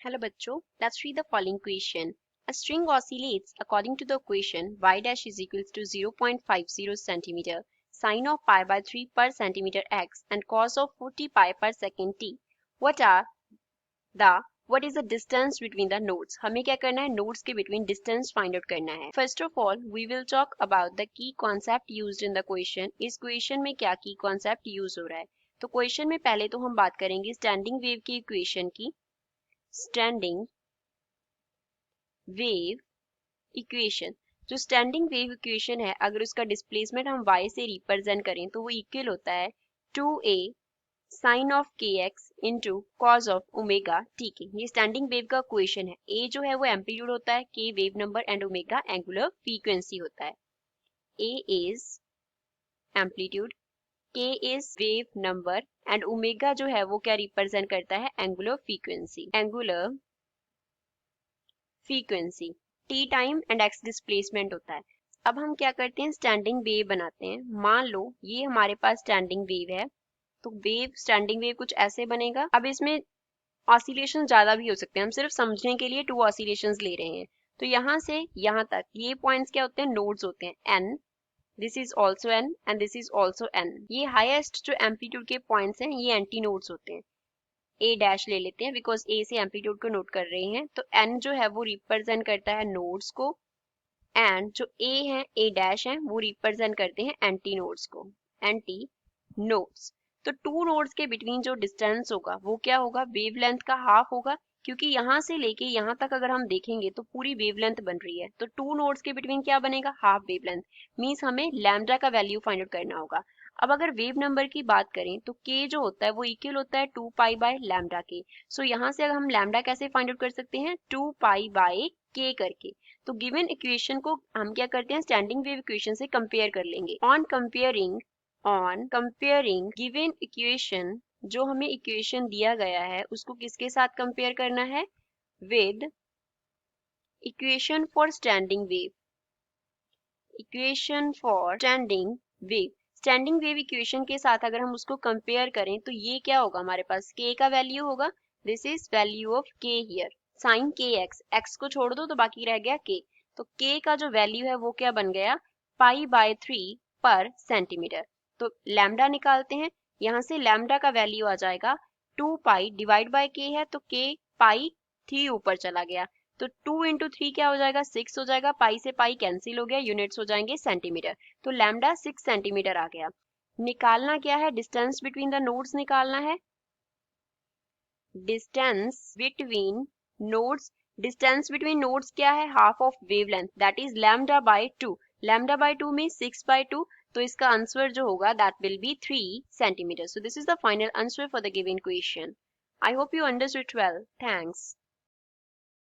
Hello बच्चों, let's read the following question. A string oscillates according to the equation y dash is equals to 0.50 centimeter, sine of pi by 3 per centimeter x and cos of 40 pi per second t. What is the distance between the nodes? हमें क्या करना है? nodes के between distance find out करना है. First of all, we will talk about the key concept used in the question. इस question में क्या key concept use हो रहा है? तो question में पहले तो हम बात करेंगे standing wave की equation की. Standing wave equation. जो स्टैंडिंग वेव इक्वेशन है, अगर उसका डिस्प्लेसमेंट हम y से रिप्रेजेंट करें तो वो इक्वल होता है 2a sine of kx into cos of omega t के. ये स्टैंडिंग वेव का इक्वेशन है. a जो है वो एम्पलीट्यूड होता है, k wave number and omega angular frequency होता है. a is amplitude, k is wave number and omega जो है वो क्या रिप्रेजेंट करता है? Angular frequency. Angular frequency t time and x displacement होता है. अब हम क्या करते हैं? स्टैंडिंग वेव बनाते हैं. मान लो ये हमारे पास स्टैंडिंग वेव है, तो वेव स्टैंडिंग वेव कुछ ऐसे बनेगा. अब इसमें ऑसिलेशन ज्यादा भी हो सकते हैं, हम सिर्फ समझने के लिए 2 ऑसिलेशंस ले रहे हैं. तो यहाँ से यहाँ तक ये पॉइंट्स क्या होते हैं? नोड्स होते हैं. N, this is also N and this is also N. ये हाईएस्ट जो एम्पलीट्यूड के पॉइंट्स हैं ये एंटी नोड्स होते हैं. ए डैश ले लेते हैं बिकॉज ए से एम्पलीट्यूड को नोट कर रहे हैं. तो एन जो है वो रिप्रेजेंट करता है नोड्स को एंड जो ए है ए डैश है वो रिप्रेजेंट करते हैं एंटी नोड्स को. Anti nodes. तो 2 नोड्स के बिटवीन जो डिस्टेंस होगा वो क्या होगा? वेवलेंथ का हाफ होगा, क्योंकि यहाँ से लेके यहाँ तक अगर हम देखेंगे तो पूरी वेवलेंथ बन रही है. तो 2 नोड्स के बिटवीन क्या बनेगा? Half wavelength. मींस हमें लैम्डा का वैल्यू फाइंड आउट करना होगा. अब अगर वेव नंबर की बात करें तो k जो होता है वो इक्वल होता है 2 पाई बाय लैम्डा के. सो यहाँ से अगर हम लैम्डा कैसे फाइंड आउट कर सकते हैं? 2 पाई बाय k करके. तो गिवन इक्वेशन को हम क्या करते हैं? स्टैंडिंग वेव इक्वेशन से कंपेयर कर लेंगे. ऑन कंपेयरिंग गिवन इक्वेशन, जो हमें इक्वेशन दिया गया है उसको किसके साथ कंपेयर करना है? With equation for standing wave. Equation for standing wave. Standing wave equation के साथ अगर हम उसको कंपेयर करें तो ये क्या होगा? हमारे पास k का वैल्यू होगा. This is value of k here. Sine k x, x को छोड़ दो तो बाकी रह गया k. तो k का जो वैल्यू है वो क्या बन गया? पाई बाय 3 पर सेंटीमीटर. तो लैम्डा निकालते हैं. यहाँ से लैम्डा का वैल्यू आ जाएगा 2 पाई डिवाइड बाय k है तो k पाई 3 ऊपर चला गया. तो 2 इंटू 3 क्या हो जाएगा? 6 हो जाएगा. पाई से पाई कैंसिल हो गया, यूनिट्स हो जाएंगे सेंटीमीटर. तो लैम्डा 6 सेंटीमीटर आ गया. निकालना क्या है? डिस्टेंस बिटवीन द नोड्स निकालना है. Distance between nodes. Distance between nodes क्या है? Half of wavelength, that is lambda by 2. Lambda by 2 में 6 बाय 2, तो इसका आंसर जो होगा that will be 3 centimetre. So this is the final answer for the given question. I hope you understood well. Thanks.